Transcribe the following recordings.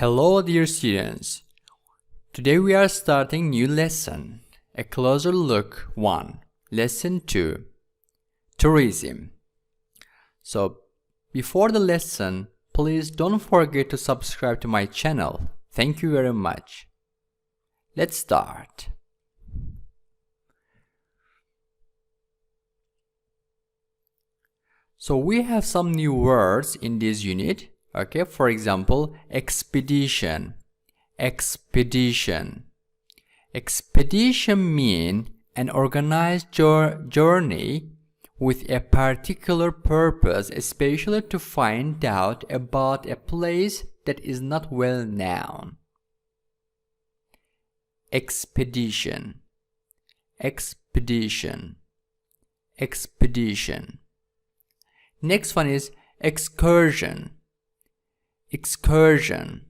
Hello dear students, today we are starting new lesson, a closer look 1, lesson 2, tourism. So before the lesson, please don't forget to subscribe to my channel. Thank you very much. Let's start. So we have some new words in this unit. Okay, for example, expedition. Expedition means an organized journey with a particular purpose, especially to find out about a place that is not well known. Expedition. Next one is excursion. Excursion,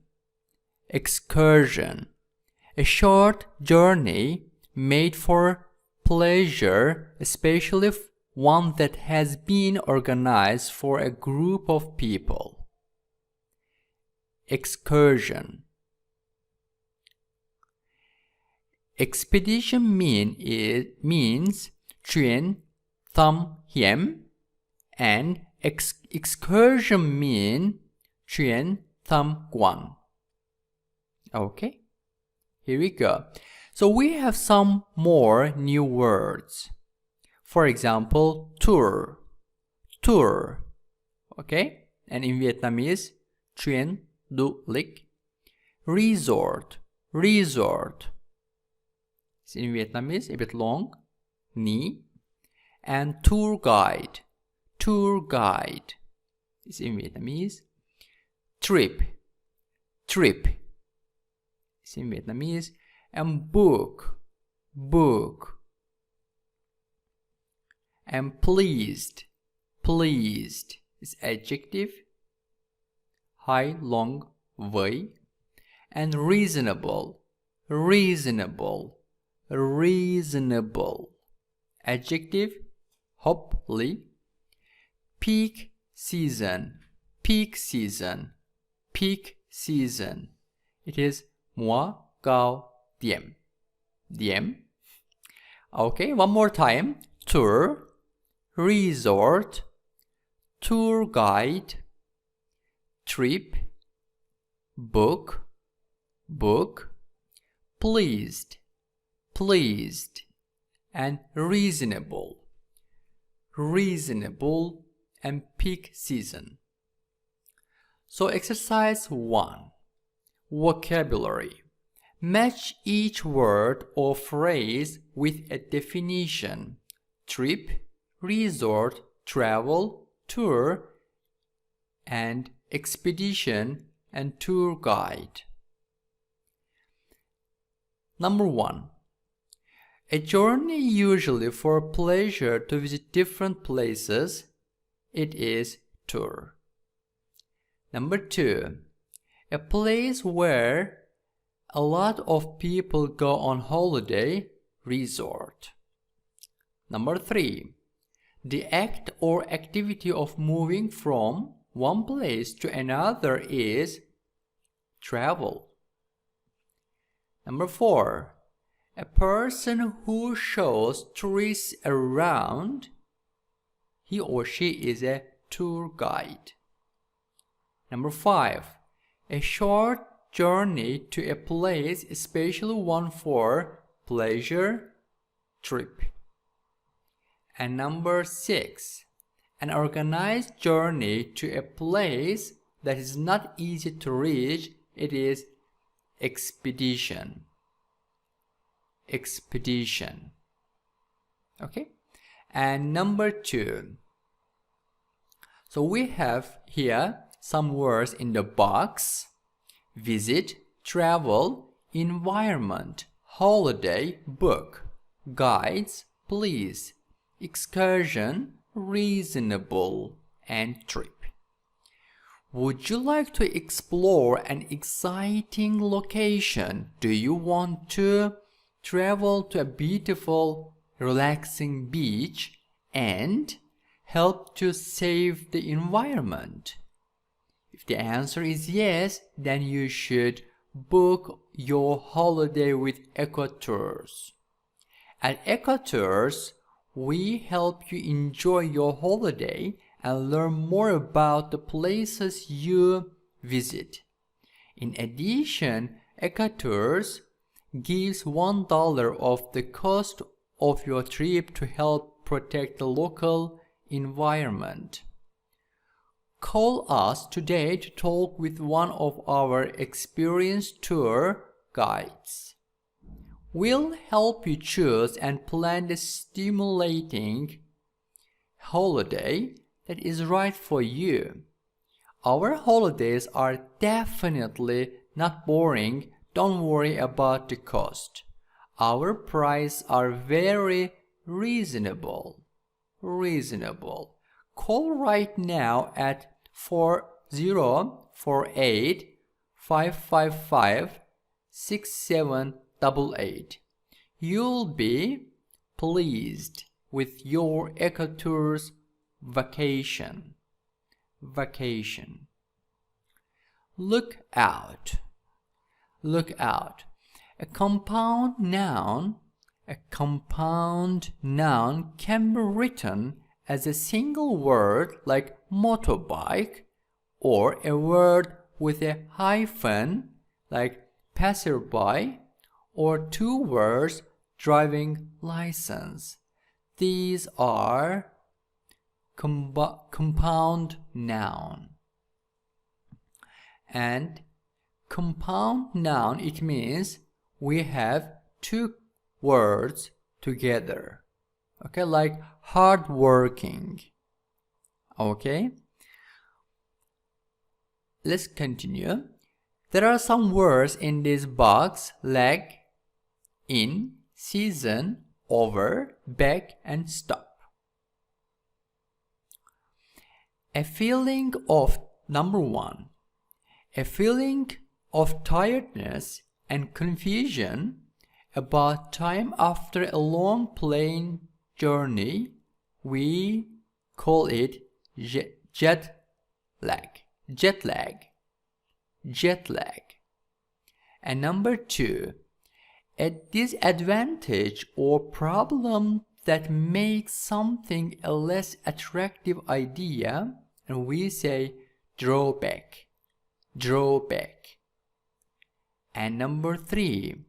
a short journey made for pleasure, especially one that has been organized for a group of people. Excursion. Expedition means chuyến thăm hiểm, and excursion means chuyến thăm quan. Okay, here we go. So we have some more new words. For example, tour. Okay, and in Vietnamese, chuyến du lịch. Resort. It's in Vietnamese, a bit long, ni. And tour guide. It's in Vietnamese. Trip. It's in Vietnamese. And book. And pleased. It's adjective. High, long, với. And reasonable. Adjective. Hopefully. Peak season. It is mùa cao điểm. Okay, one more time. Tour, resort, tour guide, trip, book, pleased, and reasonable, and peak season. So exercise 1. Vocabulary. Match each word or phrase with a definition. Trip, resort, travel, tour, and expedition and tour guide. Number 1. A journey usually for pleasure to visit different places. It is tour. Number 2. A place where a lot of people go on holiday, resort. Number 3. The act or activity of moving from one place to another is travel. Number 4. A person who shows tourists around, he or she is a tour guide. Number 5. A short journey to a place, especially one for pleasure, trip. And number 6. An organized journey to a place that is not easy to reach. It is expedition. Okay. And number 2. So we have here some words in the box: visit, travel, environment, holiday, book, guides, please, excursion, reasonable, and trip. Would you like to explore an exciting location? Do you want to travel to a beautiful, relaxing beach and help to save the environment? If the answer is yes, then you should book your holiday with EcoTours. At EcoTours, we help you enjoy your holiday and learn more about the places you visit. In addition, EcoTours gives $1 of the cost of your trip to help protect the local environment. Call us today to talk with one of our experienced tour guides. We'll help you choose and plan the stimulating holiday that is right for you. Our holidays are definitely not boring. Don't worry about the cost. Our prices are very reasonable. Call right now at 4048-555-6788. You'll be pleased with your EcoTours vacation. Look out. A compound noun can be written as a single word like motorbike, or a word with a hyphen like passerby, or two words driving license. These are compound noun. And compound noun, it means we have two words together. Okay, like hardworking. Okay, let's continue. There are some words in this box like in, season, over, back, and stop. A feeling of, number one, a feeling of tiredness and confusion about time after a long plane journey. We call it jet lag. And number two, a disadvantage or problem that makes something a less attractive idea, and we say drawback. And number three,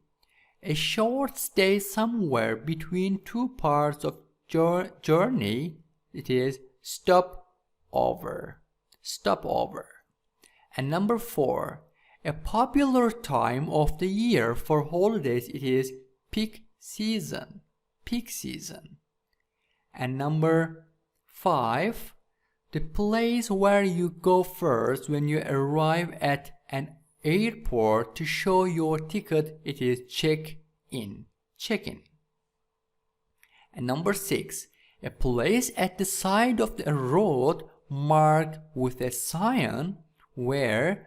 a short stay somewhere between two parts of journey, it is stopover. And number four, a popular time of the year for holidays, it is peak season. And number five, the place where you go first when you arrive at an airport to show your ticket, it is check-in. And number six, a place at the side of the road marked with a sign where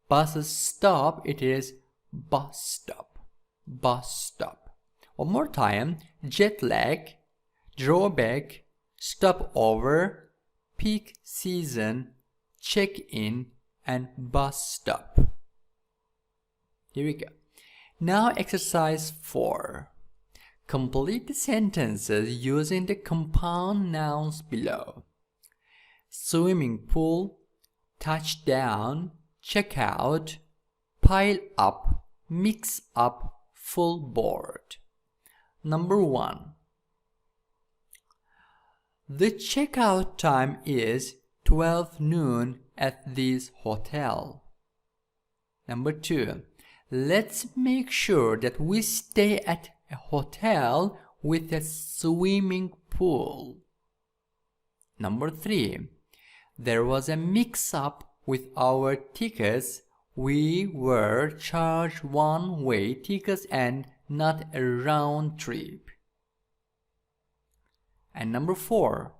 buses stop, it is bus stop. One more time, jet lag, drawback, stopover, peak season, check-in, and bus stop. Here we go. Now exercise 4. Complete the sentences using the compound nouns below. Swimming pool, touchdown, check out, pile up, mix up, full board. Number 1. The checkout time is 12 noon at this hotel. Number 2. Let's make sure that we stay at a hotel with a swimming pool. Number 3. There was a mix-up with our tickets. We were charged one-way tickets and not a round trip. And number 4.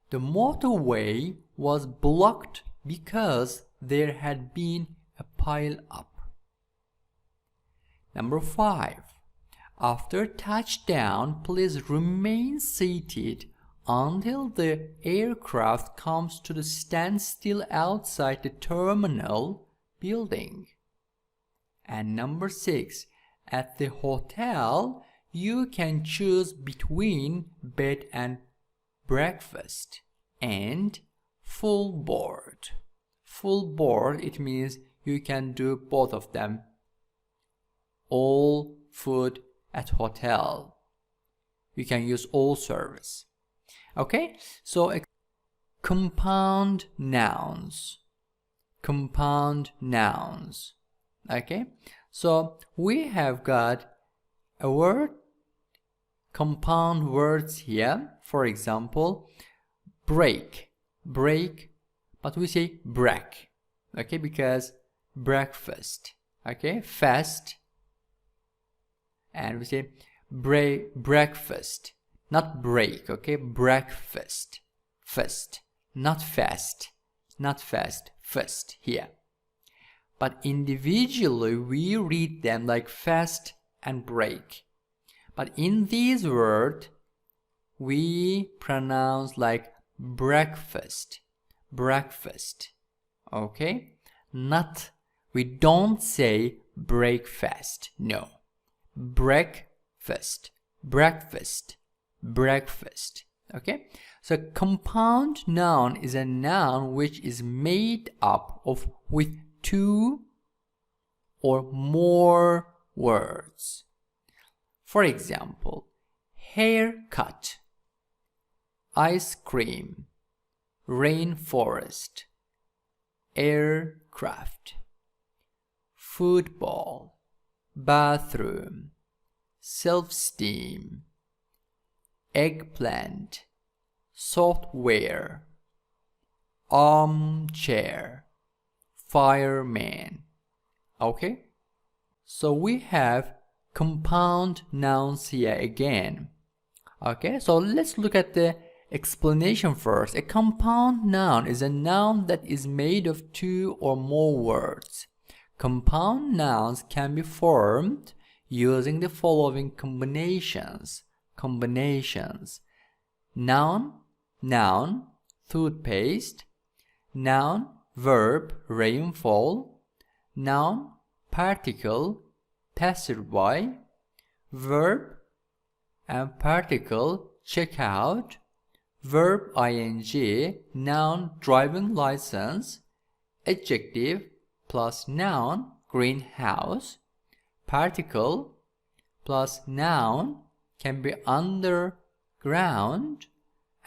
The motorway was blocked because there had been a pile-up. Number 5. After touchdown, please remain seated until the aircraft comes to the standstill outside the terminal building. And number 6, at the hotel, you can choose between bed and breakfast and full board. Full board, it means you can do both of them. All food at hotel. You can use all service. Okay, so compound nouns. Compound nouns. Okay, so we have got a word, compound words here. For example, break, break, but we say break, okay, because breakfast, okay, fast, and we say breakfast, not break, okay, breakfast, fast, not fast, not fast, fast here. But individually we read them like fast and break. But in these words we pronounce like breakfast, breakfast, okay? Not, we don't say breakfast, no. Breakfast, breakfast, breakfast, okay? So compound noun is a noun which is made up of with 2 or more words. For example, haircut, ice cream, rainforest, aircraft, football, bathroom, self-esteem, eggplant, software, armchair, fireman. Okay, so we have compound nouns here again. Okay, so let's look at the explanation first. A compound noun is a noun that is made of 2 or more words. Compound nouns can be formed using the following combinations. Noun, noun, toothpaste, noun, verb, rainfall, noun, particle, passerby, verb and particle, check out, verb ing, noun, driving license, adjective plus noun, greenhouse, particle plus noun can be underground,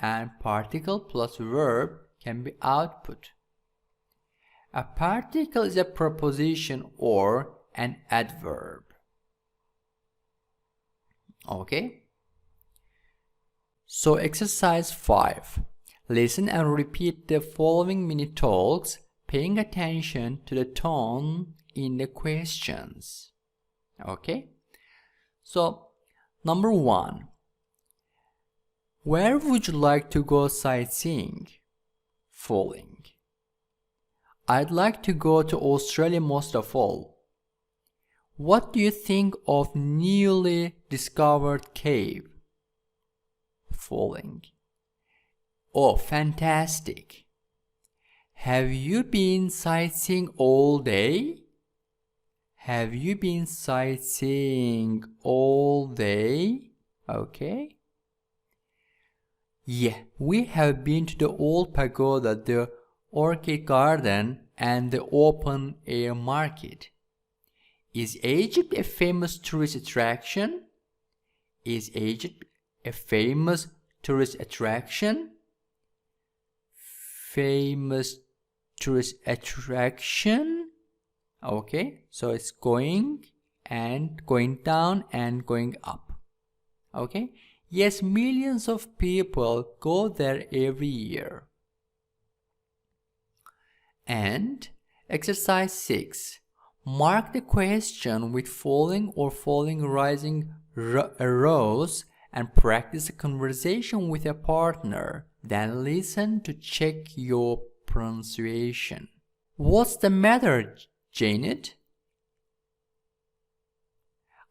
and particle plus verb can be output. A particle is a preposition or an adverb. Okay? So exercise 5. Listen and repeat the following mini talks, paying attention to the tone in the questions. Okay? So, number 1. Where would you like to go sightseeing? Falling. I'd like to go to Australia most of all. What do you think of newly discovered cave? Falling. Oh, fantastic. Have you been sightseeing all day? Have you been sightseeing all day? Okay. Yeah, we have been to the old pagoda, the orchid garden, and the open air market. Is Egypt a famous tourist attraction? Is Egypt a famous tourist attraction? Famous tourist attraction. Okay, so it's going and going down and going up. Okay, yes, millions of people go there every year. And exercise 6. Mark the question with falling or falling rising arrows and practice a conversation with a partner. Then listen to check your pronunciation. What's the matter, Janet?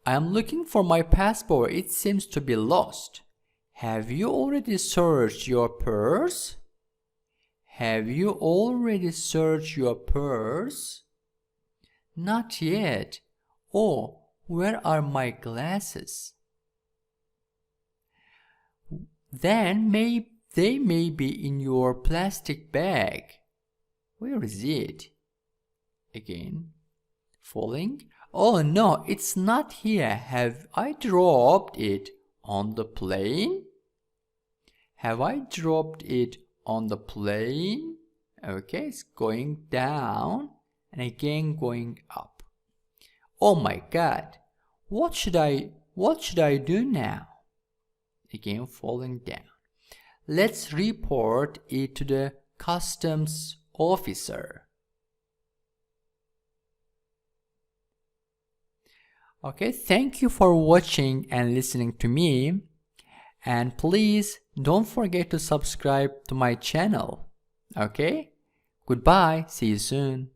I am looking for my passport. It seems to be lost. Have you already searched your purse? Have you already searched your purse? Not yet. Oh, where are my glasses? Then they may be in your plastic bag. Where is it? Again, falling. Oh no, it's not here. Have I dropped it on the plane? Have I dropped it on the plane? Okay, it's going down and again going up. Oh my God, what should I do now? Again falling down. Let's report it to the customs officer. Okay, thank you for watching and listening to me. And please don't forget to subscribe to my channel. Okay? Goodbye. See you soon.